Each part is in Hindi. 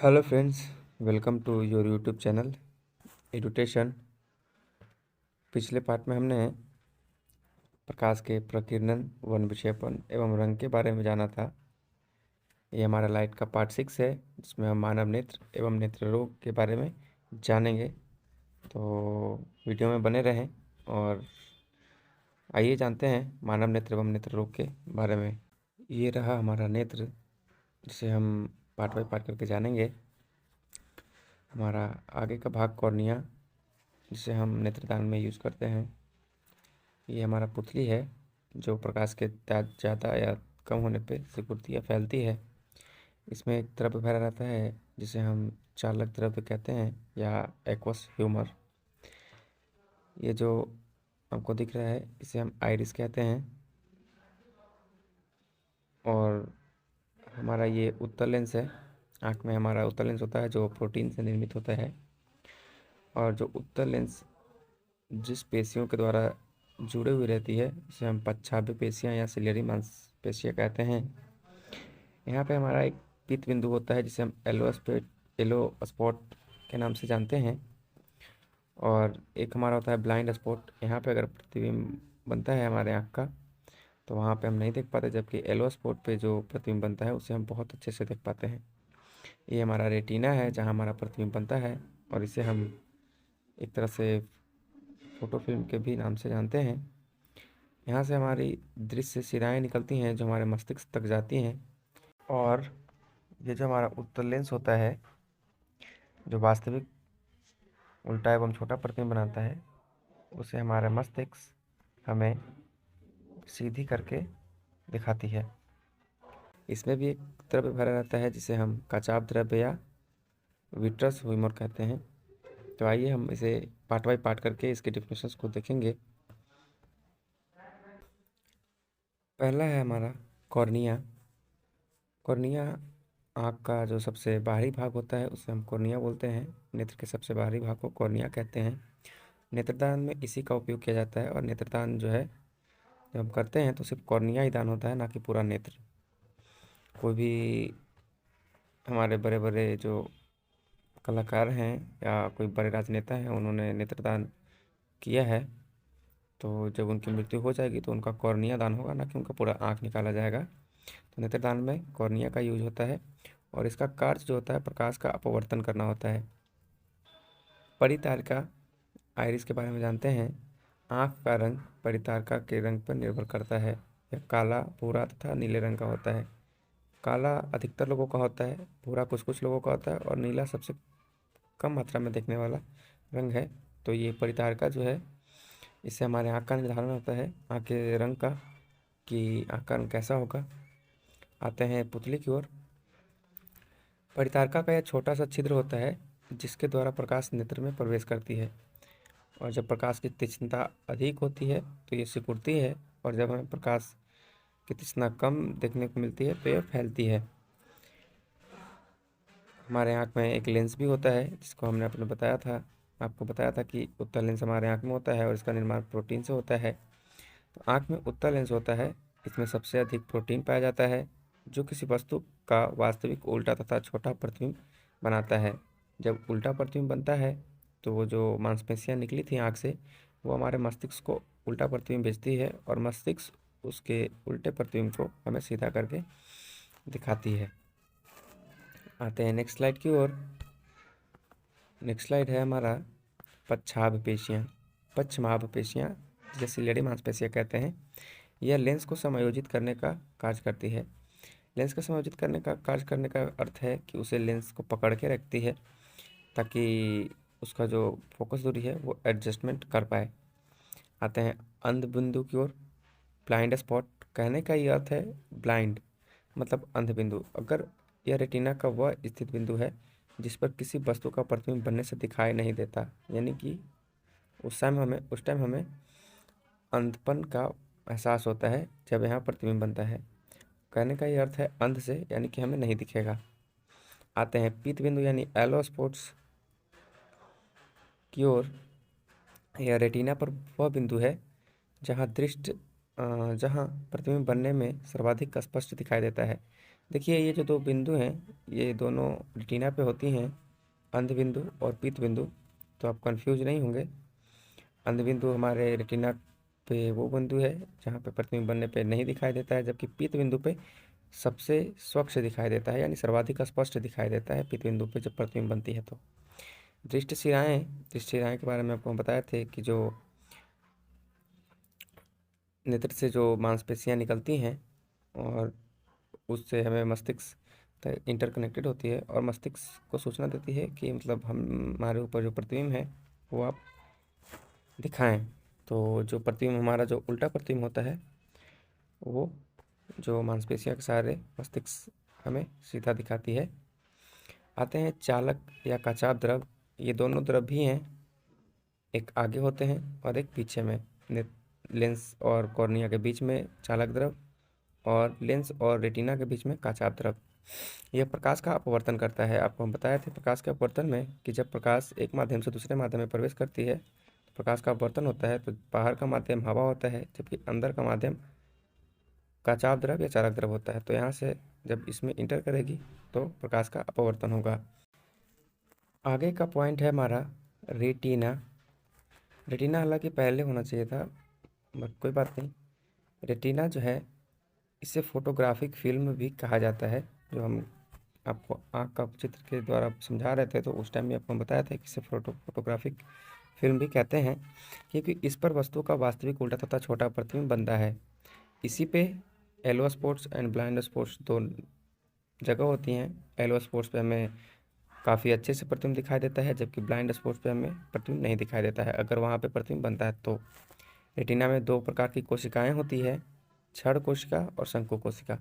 Hello friends, welcome to your YouTube channel Edutation. पिछले पार्ट में हमने प्रकाश के प्रकीर्णन, वन विक्षेपण एवं रंग के बारे में जाना था। ये हमारा लाइट का पार्ट 6 है, जिसमें हम मानव नेत्र एवं नेत्र रोग के बारे में जानेंगे। तो वीडियो में बने रहें और आइए जानते हैं मानव नेत्र एवं नेत्र रोग के बारे में। ये रहा हमारा नेत्र, जिसे हम पार्ट बाई पार्ट करके जानेंगे। हमारा आगे का भाग कॉर्निया, जिसे हम नेत्रदान में यूज़ करते हैं। ये हमारा पुतली है, जो प्रकाश के ज़्यादा या कम होने पे सिकुड़ती या फैलती है। इसमें एक द्रव्य भरा रहता है, जिसे हम चालक द्रव्य कहते हैं या एक्वस ह्यूमर। ये जो हमको दिख रहा है, इसे हम आइरिस कहते हैं। और हमारा ये उत्तल लेंस है। आँख में हमारा उत्तल लेंस होता है, जो प्रोटीन से निर्मित होता है। और जो उत्तल लेंस जिस पेशियों के द्वारा जुड़े हुई रहती है, उसे हम पच्छाभ्य पेशियाँ या सिलियरी मांसपेशियाँ कहते हैं। यहाँ पे हमारा एक पीत बिंदु होता है, जिसे हम येलो स्पॉट के नाम से जानते हैं। और एक हमारा होता है ब्लाइंड स्पॉट। यहाँ पे अगर प्रतिबिंब बनता है हमारे आँख का, तो वहाँ पे हम नहीं देख पाते, जबकि येलो स्पॉट पे जो प्रतिबिंब बनता है उसे हम बहुत अच्छे से देख पाते हैं। ये हमारा रेटिना है, जहाँ हमारा प्रतिबिंब बनता है, और इसे हम एक तरह से फोटो फिल्म के भी नाम से जानते हैं। यहाँ से हमारी दृश्य शिराएँ निकलती हैं, जो हमारे मस्तिष्क तक जाती हैं। और ये जो हमारा उत्तल लेंस होता है, जो वास्तविक उल्टा एवं छोटा प्रतिबिंब बनाता है, उसे हमारा मस्तिष्क हमें सीधी करके दिखाती है। इसमें भी एक द्रव्य भरा रहता है, जिसे हम कचाप द्रव्य या विट्रस ह्यूमर कहते हैं। तो आइए हम इसे पार्ट बाई पार्ट करके इसके डिफिनेशंस को देखेंगे। पहला है हमारा कॉर्निया। कॉर्निया आँख का जो सबसे बाहरी भाग होता है, उसे हम कॉर्निया बोलते हैं। नेत्र के सबसे बाहरी भाग को कॉर्निया कहते हैं। नेत्रदान में इसी का उपयोग किया जाता है, और नेत्रदान जो है, जब हम करते हैं तो सिर्फ कॉर्निया ही दान होता है, ना कि पूरा नेत्र। कोई भी हमारे बड़े बड़े जो कलाकार हैं या कोई बड़े राजनेता हैं, उन्होंने नेत्रदान किया है, तो जब उनकी मृत्यु हो जाएगी तो उनका कॉर्निया दान होगा, ना कि उनका पूरा आँख निकाला जाएगा। तो नेत्रदान में कॉर्निया का यूज होता है, और इसका कार्य जो होता है, प्रकाश का अपवर्तन करना होता है। परितारिका आइरिस के बारे में जानते हैं। आँख का रंग परितारिका के रंग पर निर्भर करता है। यह काला, भूरा तथा नीले रंग का होता है। काला अधिकतर लोगों का होता है, भूरा कुछ कुछ लोगों का होता है, और नीला सबसे कम मात्रा में देखने वाला रंग है। तो ये परितारिका जो है, इससे हमारे आँख का निर्धारण होता है, आँख के रंग का, कि आँख का रंग कैसा होगा। आते हैं पुतली की ओर। परितारिका का यह छोटा सा छिद्र होता है, जिसके द्वारा प्रकाश नेत्र में प्रवेश करती है। और जब प्रकाश की तीक्ष्णता अधिक होती है तो ये सिकुड़ती है, और जब हमें प्रकाश की तीक्ष्णता कम देखने को मिलती है तो यह फैलती है। हमारे आँख में एक लेंस भी होता है, जिसको हमने आपको बताया था कि उत्तल लेंस हमारे आँख में होता है, और इसका निर्माण प्रोटीन से होता है। तो आँख में उत्तल लेंस होता है, इसमें सबसे अधिक प्रोटीन पाया जाता है, जो किसी वस्तु का वास्तविक उल्टा तथा छोटा प्रतिबिंब बनाता है। जब उल्टा प्रतिबिंब बनता है, तो वो जो मांसपेशियाँ निकली थी आँख से, वो हमारे मस्तिष्क को उल्टा प्रतिबिंब भेजती है, और मस्तिष्क उसके उल्टे प्रतिबिंब को हमें सीधा करके दिखाती है। आते हैं नेक्स्ट स्लाइड की ओर। नेक्स्ट स्लाइड है हमारा पच्छाभ पेशियाँ। पच्छमाभ पेशियाँ, जिसे सिलियरी मांसपेशियाँ कहते हैं, यह लेंस को समायोजित करने का कार्य करती है। लेंस को समायोजित कार्य करने का अर्थ है कि उसे लेंस को पकड़ के रखती है, ताकि उसका जो फोकस दूरी है वो एडजस्टमेंट कर पाए। आते हैं अंध बिंदु की ओर। ब्लाइंड स्पॉट कहने का ये अर्थ है, ब्लाइंड मतलब अंध बिंदु। अगर यह रेटिना का वह स्थित बिंदु है जिस पर किसी वस्तु का प्रतिबिंब बनने से दिखाई नहीं देता, यानी कि उस टाइम हमें अंधपन का एहसास होता है जब यहाँ प्रतिबिंब बनता है। कहने का ये अर्थ है अंध से, यानी कि हमें नहीं दिखेगा। आते हैं पीत बिंदु यानी एलो स्पॉट्स की ओर। यह रेटिना पर वह बिंदु है जहाँ प्रतिबिंब बनने में सर्वाधिक स्पष्ट दिखाई देता है। देखिए ये जो दो बिंदु हैं ये दोनों रेटिना पे होती हैं, अंध बिंदु और पीत बिंदु। तो आप कंफ्यूज नहीं होंगे। अंध बिंदु हमारे रेटिना पे वो बिंदु है जहाँ पे प्रतिबिंब बनने पे नहीं दिखाई देता है, जबकि पीत बिंदु पे सबसे स्वच्छ दिखाई देता है, यानी सर्वाधिक स्पष्ट दिखाई देता है पीत बिंदु पे जब प्रतिबिंब बनती है। तो दृष्टि शिराएँ के बारे में आपको हम बताए थे कि जो नेत्र से जो मांसपेशियाँ निकलती हैं और उससे हमें मस्तिष्क इंटरकनेक्टेड होती है और मस्तिष्क को सूचना देती है कि मतलब हमारे ऊपर जो प्रतिबिंब है वो आप दिखाएं। तो जो प्रतिबिंब हमारा जो उल्टा प्रतिबिंब होता है वो जो मांसपेशियों के सहारे मस्तिष्क हमें सीधा दिखाती है। आते हैं चालक या काचाप द्रव। ये दोनों द्रव भी हैं, एक आगे होते हैं और एक पीछे में। लेंस और कॉर्निया के बीच में चालक द्रव और लेंस और रेटिना के बीच में काचाप द्रव। यह प्रकाश का अपवर्तन करता है। आपको हम बताए थे प्रकाश के अपवर्तन में कि जब प्रकाश एक माध्यम से दूसरे माध्यम में प्रवेश करती है तो प्रकाश का अपवर्तन होता है। तो बाहर का माध्यम हवा होता है जबकि अंदर का माध्यम काचाप द्रव या चालक द्रव होता है। तो यहाँ से जब इसमें इंटर करेगी तो प्रकाश का अपवर्तन होगा। आगे का पॉइंट है हमारा रेटिना। रेटिना हालांकि पहले होना चाहिए था बट कोई बात नहीं। रेटिना जो है इसे फोटोग्राफिक फिल्म भी कहा जाता है। जो हम आपको आँख का चित्र के द्वारा समझा रहे थे तो उस टाइम में आपको बताया था कि इसे फोटोग्राफिक फिल्म भी कहते हैं, क्योंकि इस पर वस्तु का वास्तविक उल्टा तथा छोटा प्रतिबिंब बनता है। इसी पे yellow spots and blind spots दो जगह होती हैं। येलो स्पॉट्स पे हमें काफ़ी अच्छे से प्रतिबिंब दिखाई देता है, जबकि ब्लाइंड स्पॉट्स पे हमें प्रतिबिंब नहीं दिखाई देता है अगर वहाँ पे प्रतिबिंब बनता है तो। रेटिना में दो प्रकार की कोशिकाएं होती है, क्षण कोशिका और शंकु कोशिका।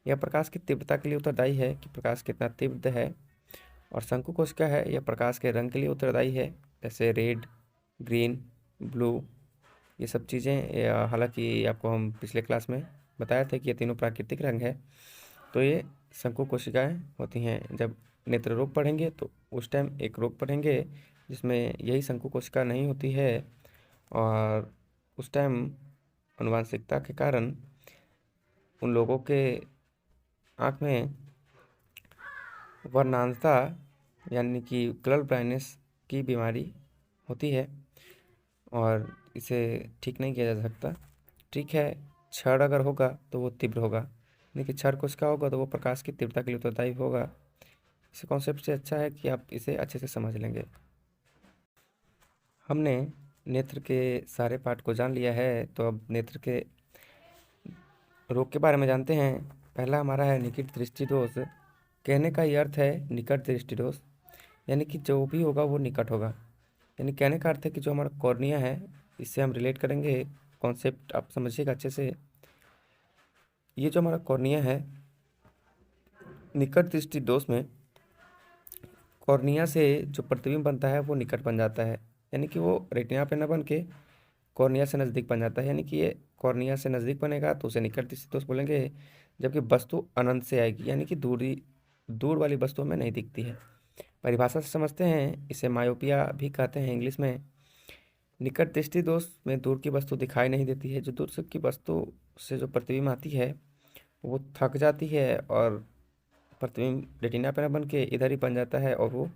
यह प्रकाश की तीव्रता के लिए उत्तरदायी है कि प्रकाश कितना तीव्र है, और शंकु कोशिका है यह प्रकाश के रंग के लिए उत्तरदायी है, जैसे रेड, ग्रीन, ब्लू। ये सब चीज़ें हालांकि आपको हम पिछले क्लास में बताया था कि ये तीनों प्राकृतिक रंग है। तो ये शंकु कोशिकाएं होती हैं। जब नेत्र रोग पढ़ेंगे तो उस टाइम एक रोग पढ़ेंगे जिसमें यही शंकु कोशिका नहीं होती है, और उस टाइम आनुवंशिकता के कारण उन लोगों के आँख में वर्णांधता यानी कि कलर ब्लाइंडनेस की बीमारी होती है और इसे ठीक नहीं किया जा सकता। ठीक है, क्षण अगर होगा तो वो तीव्र होगा, लेकिन क्षण कोशिका होगा तो वो प्रकाश की तीव्रता के लिए उत्तरदायी होगा। इस कॉन्सेप्ट से अच्छा है कि आप इसे अच्छे से समझ लेंगे। हमने नेत्र के सारे पार्ट को जान लिया है, तो अब नेत्र के रोग के बारे में जानते हैं। पहला हमारा है निकट दृष्टि दोष। कहने का ये अर्थ है निकट दृष्टि दोष, यानी कि जो भी होगा वो निकट होगा। यानी कहने का अर्थ है कि जो हमारा कॉर्निया है इससे हम रिलेट करेंगे। कॉन्सेप्ट आप समझिएगा अच्छे से। ये जो हमारा कॉर्निया है, निकट दृष्टि दोष में कॉर्निया से जो प्रतिबिंब बनता है वो निकट बन जाता है, यानी कि वो रेटिना पे न बन के कॉर्निया से नज़दीक बन जाता है। यानी कि ये कॉर्निया से नज़दीक बनेगा तो उसे निकट दृष्टि दोष बोलेंगे, जबकि वस्तु अनंत से आएगी यानी कि दूर वाली वस्तु हमें नहीं दिखती है। परिभाषा से समझते हैं, इसे मायोपिया भी कहते हैं इंग्लिश में। निकट दृष्टि दोष में दूर की वस्तु दिखाई नहीं देती है। जो दूर से की वस्तु से जो प्रतिबिंब आती है वो थक जाती है और प्रतिबिंब रेटिना पर न बन के इधर ही बन जाता है और वो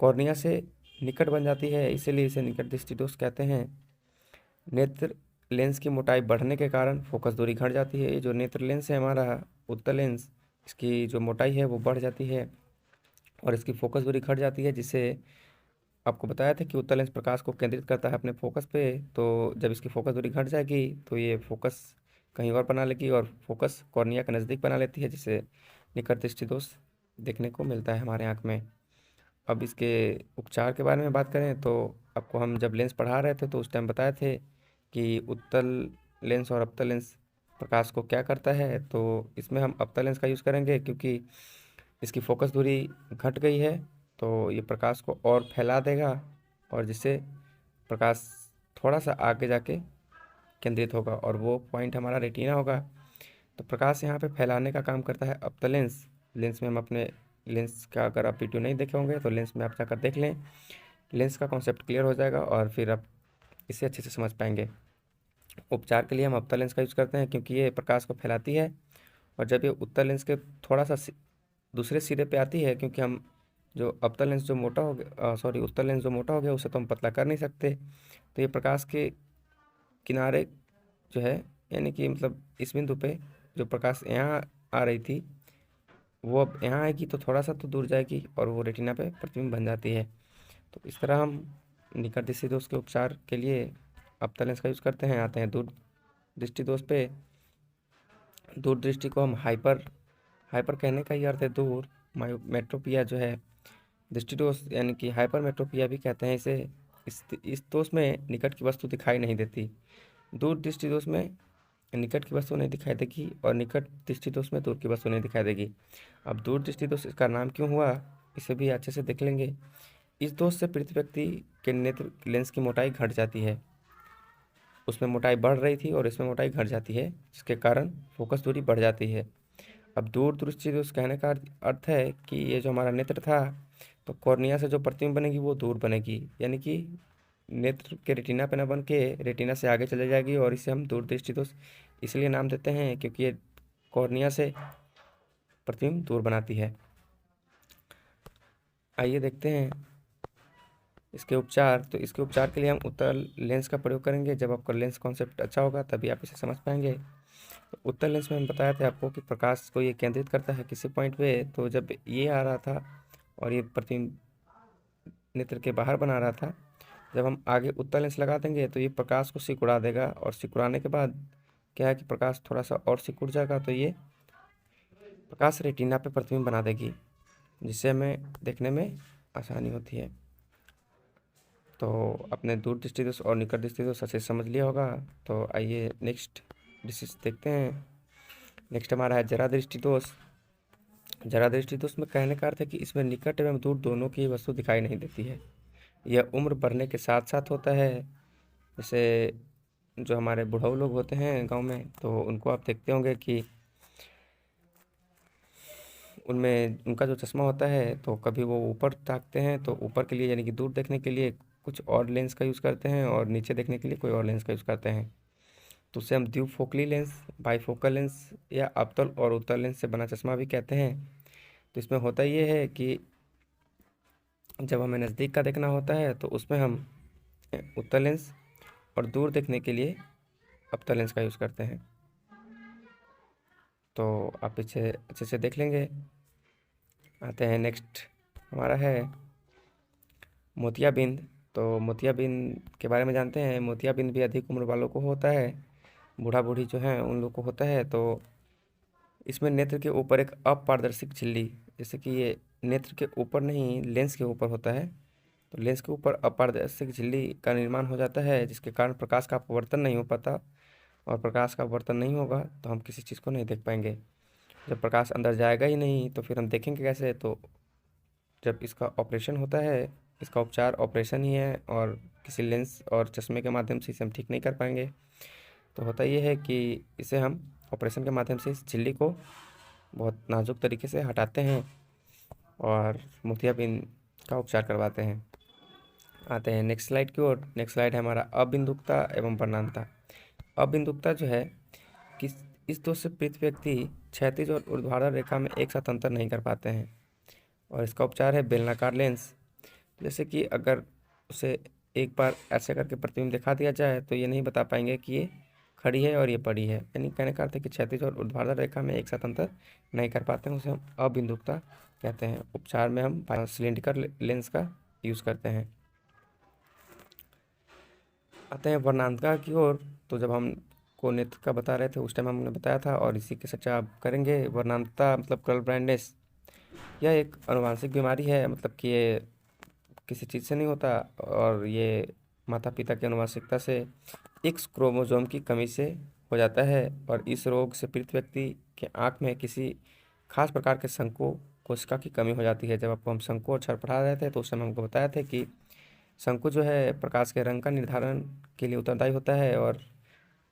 कॉर्निया से निकट बन जाती है, इसीलिए इसे निकट दृष्टि दोष कहते हैं। नेत्र लेंस की मोटाई बढ़ने के कारण फोकस दूरी घट जाती है। ये जो नेत्र लेंस है हमारा उत्तल लेंस, इसकी जो मोटाई है वो बढ़ जाती है और इसकी फोकस दूरी घट जाती है, जिससे आपको बताया था कि उत्तल लेंस प्रकाश को केंद्रित करता है अपने फोकस पे। तो जब इसकी फोकस दूरी घट जाएगी तो ये फोकस कहीं और बना लेगी और फोकस कॉर्निया के नज़दीक बना लेती है, जिससे निकट दृष्टि दोष देखने को मिलता है हमारे आँख में। अब इसके उपचार के बारे में बात करें तो आपको हम जब लेंस पढ़ा रहे थे तो उस टाइम बताए थे कि उत्तल लेंस और अवतल लेंस प्रकाश को क्या करता है। तो इसमें हम अवतल लेंस का यूज़ करेंगे क्योंकि इसकी फोकस दूरी घट गई है, तो ये प्रकाश को और फैला देगा और जिससे प्रकाश थोड़ा सा आगे जाके केंद्रित होगा और वो पॉइंट हमारा रेटिना होगा। तो प्रकाश यहाँ पे फैलाने का काम करता है अवतल लेंस। लेंस में हम अपने लेंस का अगर आप वीडियो नहीं देखे होंगे तो लेंस में आप जाकर देख लें, लेंस का कॉन्सेप्ट क्लियर हो जाएगा और फिर आप इसे अच्छे से समझ पाएंगे। उपचार के लिए हम अवतल लेंस का यूज़ करते हैं क्योंकि ये प्रकाश को फैलाती है और जब ये उत्तल लेंस के थोड़ा सा दूसरे सिरे पे आती है, क्योंकि हम जो अवतल लेंस जो मोटा हो गया, सॉरी उत्तल लेंस जो मोटा हो गया उसे तो हम पतला कर नहीं सकते, तो ये प्रकाश के किनारे जो है, यानी कि मतलब इस बिंदु पे जो प्रकाश यहाँ आ रही थी वो अब यहाँ आएगी तो थोड़ा सा तो दूर जाएगी और वो रेटिना पे प्रतिबिंब बन जाती है। तो इस तरह हम निकट दृष्टि दोष के उपचार के लिए अवतल लेंस का यूज़ करते हैं। आते हैं दूर दृष्टि दोष पे। दूर दृष्टि को हम हाइपर कहने का ही अर्थ है दूर, मेट्रोपिया जो है दृष्टि दोष यानी कि हाइपर मेट्रोपिया भी कहते हैं इसे। इस दोष में निकट की वस्तु दिखाई नहीं देती। दूर दृष्टि दोष में निकट की वस्तु नहीं दिखाई देगी और निकट दृष्टि दोष में दूर की वस्तु नहीं दिखाई देगी। अब दूर दृष्टि दोष इसका नाम क्यों हुआ इसे भी अच्छे से देख लेंगे। इस दोष से पीड़ित व्यक्ति के नेत्र लेंस की मोटाई घट जाती है। उसमें मोटाई बढ़ रही थी और इसमें मोटाई घट जाती है, जिसके कारण फोकस दूरी बढ़ जाती है। अब दूर दृष्टि दोष कहने का अर्थ है कि ये जो हमारा नेत्र था, तो कॉर्निया से जो प्रतिबिंब बनेगी वो दूर बनेगी, यानी कि नेत्र के रेटिना पे न बन के रेटिना से आगे चले जाएगी, और इसे हम दूर दृष्टि दोष इसलिए नाम देते हैं क्योंकि ये कॉर्निया से प्रतिबिंब दूर बनाती है। आइए देखते हैं इसके उपचार। तो इसके उपचार के लिए हम उत्तल लेंस का प्रयोग करेंगे। जब आपका लेंस कॉन्सेप्ट अच्छा होगा तभी आप इसे समझ पाएंगे। तो उत्तल लेंस में हम बताया था आपको कि प्रकाश को ये केंद्रित करता है किसी पॉइंट पे। तो जब ये आ रहा था और ये प्रतिबिंब नेत्र के बाहर बना रहा था, जब हम आगे उत्तल लेंस लगा देंगे तो ये प्रकाश को सिकुड़ा देगा, और सिकुड़ाने के बाद क्या है कि प्रकाश थोड़ा सा और सिकुड़ जाएगा, तो ये प्रकाश रेटिना पे प्रतिबिंब बना देगी, जिससे हमें देखने में आसानी होती है। तो अपने दूर दृष्टि दोष और निकट दृष्टि दोष अच्छे से समझ लिया होगा। तो आइए नेक्स्ट डिसीज देखते हैं। नेक्स्ट हमारा है जरा दृष्टि दोष। जरा दृष्टि दोष में कहने का अर्थ है कि इसमें निकट एवं दूर दोनों की वस्तु दिखाई नहीं देती है। यह उम्र बढ़ने के साथ साथ होता है। जैसे जो हमारे बुढ़ऊ लोग होते हैं गांव में, तो उनको आप देखते होंगे कि उनमें उनका जो चश्मा होता है, तो कभी वो ऊपर ताकते हैं तो ऊपर के लिए यानी कि दूर देखने के लिए कुछ और लेंस का यूज़ करते हैं, और नीचे देखने के लिए कोई और लेंस का यूज़ करते हैं। तो उसे हम द्विफोकली लेंस, बाईफोकल लेंस या अवतल और उत्तल लेंस से बना चश्मा भी कहते हैं। तो इसमें होता ये है कि जब हमें नज़दीक का देखना होता है तो उसमें हम उत्तल लेंस, और दूर देखने के लिए अवतल लेंस का यूज़ करते हैं। तो आप पीछे अच्छे से देख लेंगे। आते हैं नेक्स्ट हमारा है मोतियाबिंद। तो मोतियाबिंद के बारे में जानते हैं। मोतियाबिंद भी अधिक उम्र वालों को होता है, बूढ़ा बूढ़ी जो हैं उन लोग को होता है। तो इसमें नेत्र के ऊपर एक अपारदर्शी झिल्ली, जैसे कि ये नेत्र के ऊपर नहीं लेंस के ऊपर होता है, तो लेंस के ऊपर अपारदर्शी झिल्ली का निर्माण हो जाता है, जिसके कारण प्रकाश का अपवर्तन नहीं हो पाता, और प्रकाश का अपवर्तन नहीं होगा तो हम किसी चीज़ को नहीं देख पाएंगे। जब प्रकाश अंदर जाएगा ही नहीं तो फिर हम देखेंगे कैसे। तो जब इसका ऑपरेशन होता है, इसका उपचार ऑपरेशन ही है, और किसी लेंस और चश्मे के माध्यम से इसे हम ठीक नहीं कर पाएंगे। तो होता ये है कि इसे हम ऑपरेशन के माध्यम से इस झिल्ली को बहुत नाजुक तरीके से हटाते हैं और मोतियाबिंद का उपचार करवाते हैं। आते हैं नेक्स्ट स्लाइड की ओर। नेक्स्ट स्लाइड है हमारा अबिंदुकता एवं वर्णांतता। अबिंदुकता जो है कि इस दोष से पीड़ित व्यक्ति क्षैतिज और ऊर्ध्वाधर रेखा में एक साथ अंतर नहीं कर पाते हैं, और इसका उपचार है बेलनाकार लेंस। जैसे कि अगर उसे एक बार ऐसे करके प्रतिबिंब दिखा दिया जाए तो ये नहीं बता पाएंगे कि ये खड़ी है और ये पड़ी है, यानी कहने का अर्थ है कि क्षैतिज और ऊर्ध्वाधर रेखा में एक साथ अंतर नहीं कर पाते हैं, उसे हम अबिंदुकता कहते हैं। उपचार में हम सिलिंड्रिकल लेंस का यूज़ करते हैं। आते हैं वर्णांतता की ओर। तो जब हम को नेत्र का बता रहे थे उस टाइम हमने बताया था, और इसी के चर्चा आप करेंगे। वर्णांतता मतलब कलर ब्लाइंडनेस, यह एक आनुवांशिक बीमारी है, मतलब कि ये किसी चीज़ से नहीं होता, और ये माता पिता की आनुवांशिकता से एक्स क्रोमोसोम की कमी से हो जाता है। और इस रोग से पीड़ित व्यक्ति के आँख में किसी खास प्रकार के शंकु कोशिका की कमी हो जाती है। जब आपको हम शंकु और क्षर पढ़ा रहे थे तो उस समय हमको बताया था कि शंकु जो है प्रकाश के रंग का निर्धारण के लिए उत्तरदायी होता है, और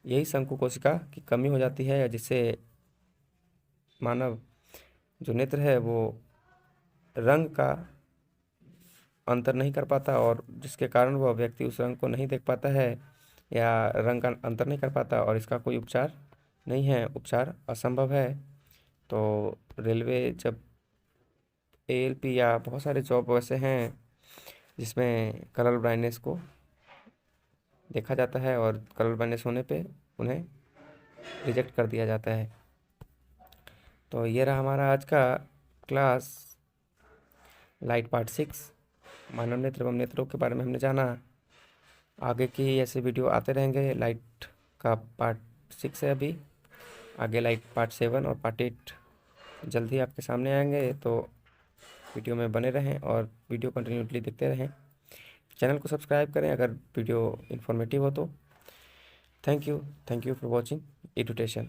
यही शंकु कोशिका की कमी हो जाती है, जिससे मानव जो नेत्र है वो रंग का अंतर नहीं कर पाता, और जिसके कारण वह व्यक्ति उस रंग को नहीं देख पाता है या रंग का अंतर नहीं कर पाता, और इसका कोई उपचार नहीं है, उपचार असंभव है। तो रेलवे जब ALP या बहुत सारे जॉब वैसे हैं जिसमें कलर ब्लाइंडनेस को देखा जाता है और कलर ब्लाइंडनेस होने पे उन्हें रिजेक्ट कर दिया जाता है। तो ये रहा हमारा आज का क्लास लाइट पार्ट 6, मानव नेत्र एवं नेत्रों के बारे में हमने जाना। आगे की ऐसे वीडियो आते रहेंगे। लाइट का पार्ट 6 है अभी, आगे लाइट पार्ट 7 और पार्ट 8 जल्द ही आपके सामने आएंगे। तो वीडियो में बने रहें और वीडियो कंटिन्यूसली देखते रहें। चैनल को सब्सक्राइब करें अगर वीडियो इन्फॉर्मेटिव हो तो। Thank you for watching एडुटेशन।